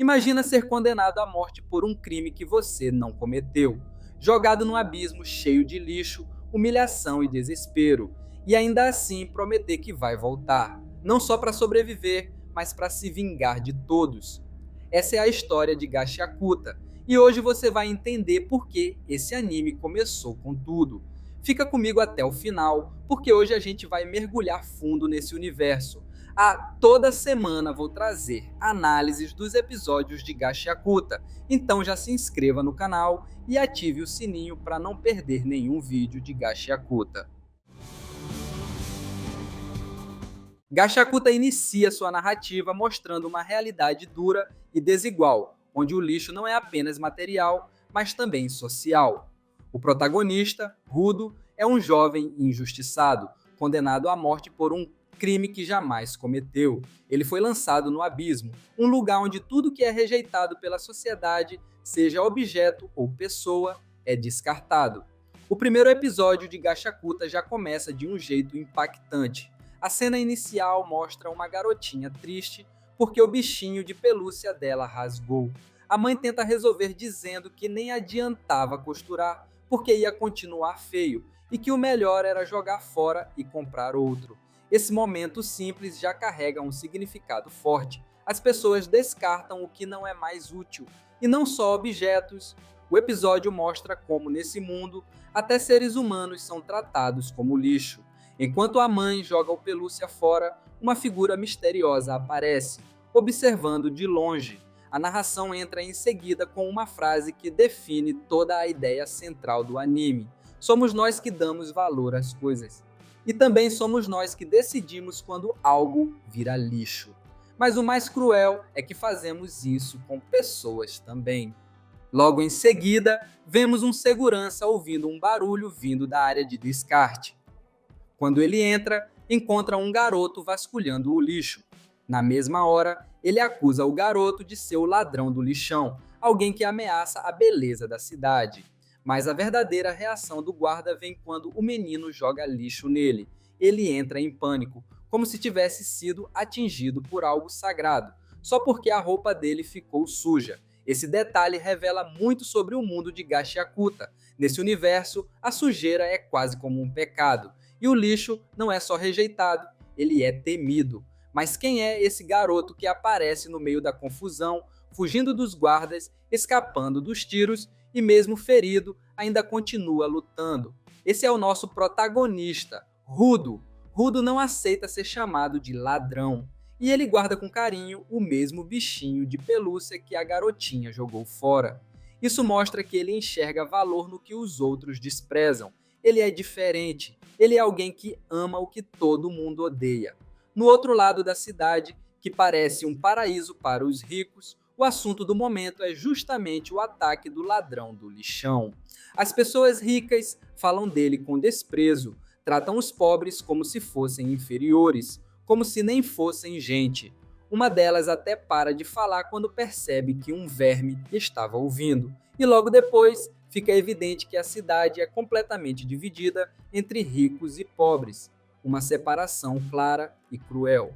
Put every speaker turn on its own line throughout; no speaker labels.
Imagina ser condenado à morte por um crime que você não cometeu, jogado num abismo cheio de lixo, humilhação e desespero, e ainda assim prometer que vai voltar, não só para sobreviver, mas para se vingar de todos. Essa é a história de Gashiakuta, e hoje você vai entender por que esse anime começou com tudo. Fica comigo até o final, porque hoje a gente vai mergulhar fundo nesse universo. Toda semana vou trazer análises dos episódios de Gashiakuta, então já se inscreva no canal e ative o sininho para não perder nenhum vídeo de Gashiakuta. Gashiakuta inicia sua narrativa mostrando uma realidade dura e desigual, onde o lixo não é apenas material, mas também social. O protagonista, Rudo, é um jovem injustiçado, condenado à morte por um crime que jamais cometeu. Ele foi lançado no abismo, um lugar onde tudo que é rejeitado pela sociedade, seja objeto ou pessoa, é descartado. O primeiro episódio de Gashiakuta já começa de um jeito impactante. A cena inicial mostra uma garotinha triste porque o bichinho de pelúcia dela rasgou. A mãe tenta resolver dizendo que nem adiantava costurar porque ia continuar feio e que o melhor era jogar fora e comprar outro. Esse momento simples já carrega um significado forte. As pessoas descartam o que não é mais útil, e não só objetos. O episódio mostra como, nesse mundo, até seres humanos são tratados como lixo. Enquanto a mãe joga o pelúcia fora, uma figura misteriosa aparece, observando de longe. A narração entra em seguida com uma frase que define toda a ideia central do anime. Somos nós que damos valor às coisas. E também somos nós que decidimos quando algo vira lixo. Mas o mais cruel é que fazemos isso com pessoas também. Logo em seguida, vemos um segurança ouvindo um barulho vindo da área de descarte. Quando ele entra, encontra um garoto vasculhando o lixo. Na mesma hora, ele acusa o garoto de ser o ladrão do lixão, alguém que ameaça a beleza da cidade. Mas a verdadeira reação do guarda vem quando o menino joga lixo nele. Ele entra em pânico, como se tivesse sido atingido por algo sagrado, só porque a roupa dele ficou suja. Esse detalhe revela muito sobre o mundo de Gashiakuta. Nesse universo, a sujeira é quase como um pecado, e o lixo não é só rejeitado, ele é temido. Mas quem é esse garoto que aparece no meio da confusão, fugindo dos guardas, escapando dos tiros e mesmo ferido, ainda continua lutando? Esse é o nosso protagonista, Rudo. Rudo não aceita ser chamado de ladrão, e ele guarda com carinho o mesmo bichinho de pelúcia que a garotinha jogou fora. Isso mostra que ele enxerga valor no que os outros desprezam. Ele é diferente, ele é alguém que ama o que todo mundo odeia. No outro lado da cidade, que parece um paraíso para os ricos, o assunto do momento é justamente o ataque do ladrão do lixão. As pessoas ricas falam dele com desprezo, tratam os pobres como se fossem inferiores, como se nem fossem gente. Uma delas até para de falar quando percebe que um verme estava ouvindo, e logo depois fica evidente que a cidade é completamente dividida entre ricos e pobres, uma separação clara e cruel.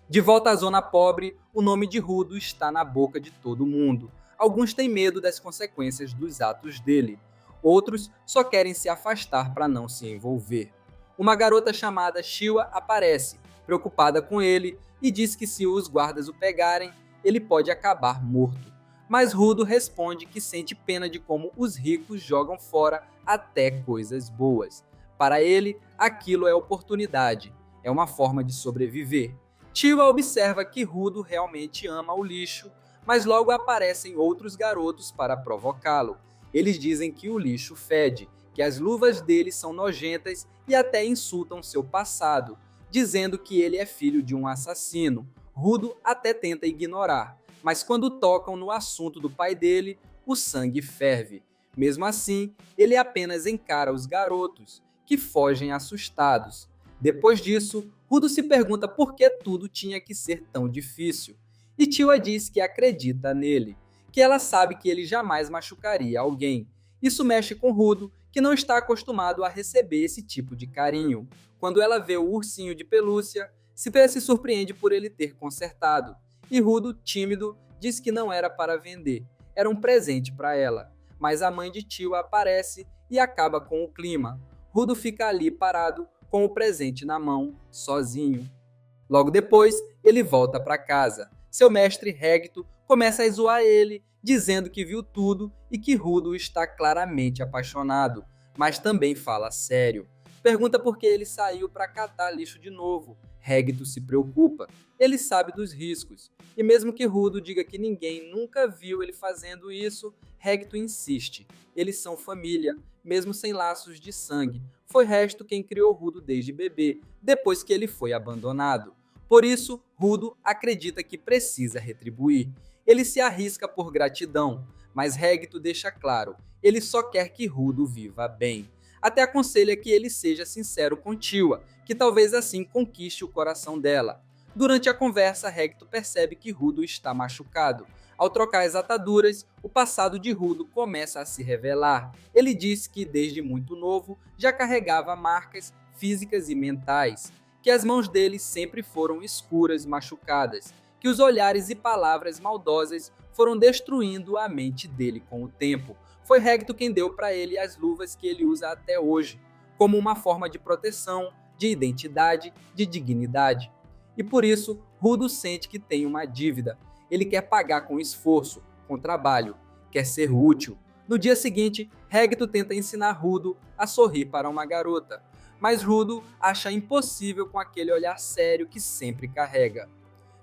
De volta à zona pobre, o nome de Rudo está na boca de todo mundo. Alguns têm medo das consequências dos atos dele. Outros só querem se afastar para não se envolver. Uma garota chamada Shiwa aparece, preocupada com ele, e diz que se os guardas o pegarem, ele pode acabar morto. Mas Rudo responde que sente pena de como os ricos jogam fora até coisas boas. Para ele, aquilo é oportunidade, é uma forma de sobreviver. Shiwa observa que Rudo realmente ama o lixo, mas logo aparecem outros garotos para provocá-lo. Eles dizem que o lixo fede, que as luvas dele são nojentas e até insultam seu passado, dizendo que ele é filho de um assassino. Rudo até tenta ignorar, mas quando tocam no assunto do pai dele, o sangue ferve. Mesmo assim, ele apenas encara os garotos, que fogem assustados. Depois disso, Rudo se pergunta por que tudo tinha que ser tão difícil. E Chiwa diz que acredita nele, que ela sabe que ele jamais machucaria alguém. Isso mexe com Rudo, que não está acostumado a receber esse tipo de carinho. Quando ela vê o ursinho de pelúcia, se surpreende por ele ter consertado. E Rudo, tímido, diz que não era para vender, era um presente para ela. Mas a mãe de Chiwa aparece e acaba com o clima. Rudo fica ali parado com o presente na mão, sozinho. Logo depois, ele volta para casa. Seu mestre Regito começa a zoar ele, dizendo que viu tudo e que Rudo está claramente apaixonado, mas também fala sério. Pergunta por que ele saiu para catar lixo de novo. Regito se preocupa. Ele sabe dos riscos. E mesmo que Rudo diga que ninguém nunca viu ele fazendo isso, Regito insiste. Eles são família, mesmo sem laços de sangue. Foi Resto quem criou Rudo desde bebê, depois que ele foi abandonado. Por isso, Rudo acredita que precisa retribuir. Ele se arrisca por gratidão, mas Regito deixa claro, ele só quer que Rudo viva bem. Até aconselha que ele seja sincero com Chiwa, que talvez assim conquiste o coração dela. Durante a conversa, Regito percebe que Rudo está machucado. Ao trocar as ataduras, o passado de Rudo começa a se revelar. Ele diz que desde muito novo já carregava marcas físicas e mentais, que as mãos dele sempre foram escuras, machucadas, que os olhares e palavras maldosas foram destruindo a mente dele com o tempo. Foi Regito quem deu para ele as luvas que ele usa até hoje, como uma forma de proteção, de identidade, de dignidade. E por isso, Rudo sente que tem uma dívida. Ele quer pagar com esforço, com trabalho, quer ser útil. No dia seguinte, Regito tenta ensinar Rudo a sorrir para uma garota, mas Rudo acha impossível com aquele olhar sério que sempre carrega.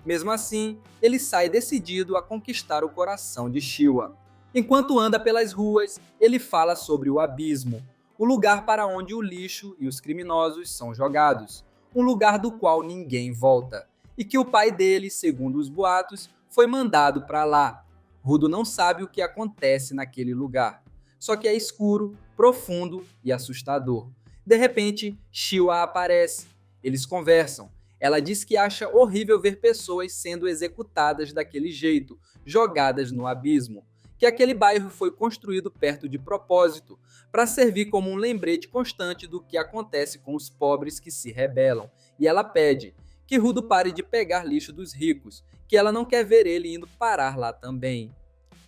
Mesmo assim, ele sai decidido a conquistar o coração de Chiwa. Enquanto anda pelas ruas, ele fala sobre o abismo, o lugar para onde o lixo e os criminosos são jogados, um lugar do qual ninguém volta, e que o pai dele, segundo os boatos, foi mandado para lá. Rudo não sabe o que acontece naquele lugar, só que é escuro, profundo e assustador. De repente, Chiwa aparece. Eles conversam. Ela diz que acha horrível ver pessoas sendo executadas daquele jeito, jogadas no abismo. Que aquele bairro foi construído perto de propósito, para servir como um lembrete constante do que acontece com os pobres que se rebelam. E ela pede que Rudo pare de pegar lixo dos ricos, que ela não quer ver ele indo parar lá também.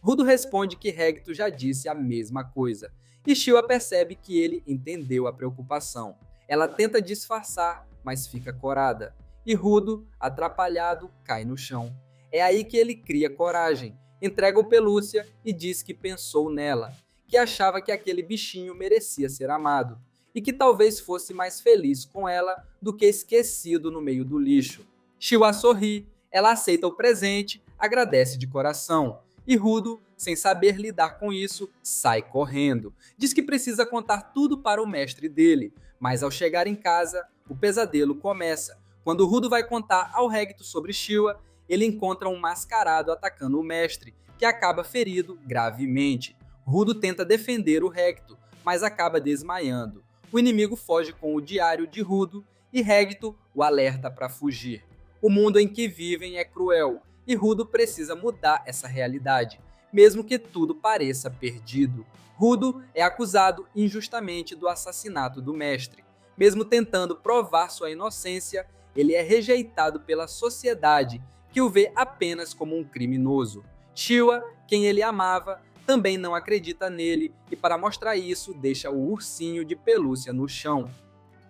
Rudo responde que Regito já disse a mesma coisa, e Chiwa percebe que ele entendeu a preocupação. Ela tenta disfarçar, mas fica corada, e Rudo, atrapalhado, cai no chão. É aí que ele cria coragem, entrega o pelúcia e diz que pensou nela, que achava que aquele bichinho merecia ser amado, e que talvez fosse mais feliz com ela do que esquecido no meio do lixo. Chiwa sorri, ela aceita o presente, agradece de coração, e Rudo, sem saber lidar com isso, sai correndo. Diz que precisa contar tudo para o mestre dele, mas ao chegar em casa, o pesadelo começa. Quando Rudo vai contar ao Regito sobre Chiwa, ele encontra um mascarado atacando o mestre, que acaba ferido gravemente. Rudo tenta defender o Regito, mas acaba desmaiando. O inimigo foge com o diário de Rudo e Regito o alerta para fugir. O mundo em que vivem é cruel e Rudo precisa mudar essa realidade, mesmo que tudo pareça perdido. Rudo é acusado injustamente do assassinato do mestre. Mesmo tentando provar sua inocência, ele é rejeitado pela sociedade, que o vê apenas como um criminoso. Chiwa, quem ele amava, também não acredita nele e, para mostrar isso, deixa o ursinho de pelúcia no chão.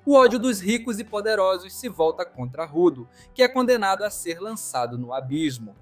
O ódio dos ricos e poderosos se volta contra Rudo, que é condenado a ser lançado no abismo,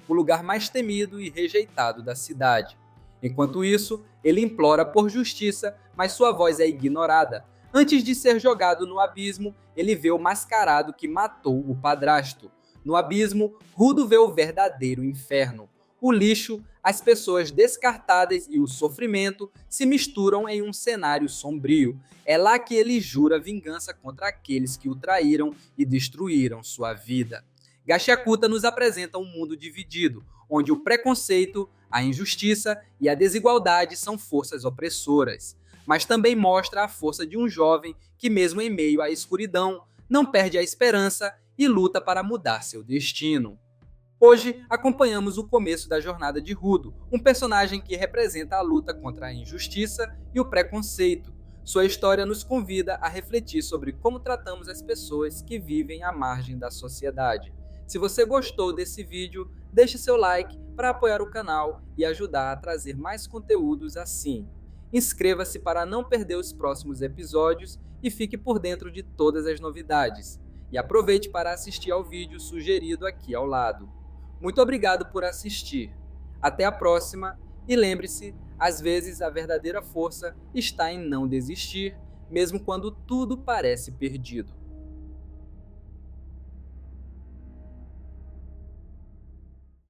o lugar mais temido e rejeitado da cidade. Enquanto isso, ele implora por justiça, mas sua voz é ignorada. Antes de ser jogado no abismo, ele vê o mascarado que matou o padrasto. No abismo, Rudo vê o verdadeiro inferno. O lixo, as pessoas descartadas e o sofrimento se misturam em um cenário sombrio. É lá que ele jura vingança contra aqueles que o traíram e destruíram sua vida. Gashiakuta nos apresenta um mundo dividido, onde o preconceito, a injustiça e a desigualdade são forças opressoras. Mas também mostra a força de um jovem que, mesmo em meio à escuridão, não perde a esperança e luta para mudar seu destino. Hoje, acompanhamos o começo da jornada de Rudo, um personagem que representa a luta contra a injustiça e o preconceito. Sua história nos convida a refletir sobre como tratamos as pessoas que vivem à margem da sociedade. Se você gostou desse vídeo, Deixe seu like para apoiar o canal e ajudar a trazer mais conteúdos assim. Inscreva-se para não perder os próximos episódios e fique por dentro de todas as novidades. E aproveite para assistir ao vídeo sugerido aqui ao lado. Muito obrigado por assistir. Até a próxima e lembre-se, às vezes a verdadeira força está em não desistir, mesmo quando tudo parece perdido.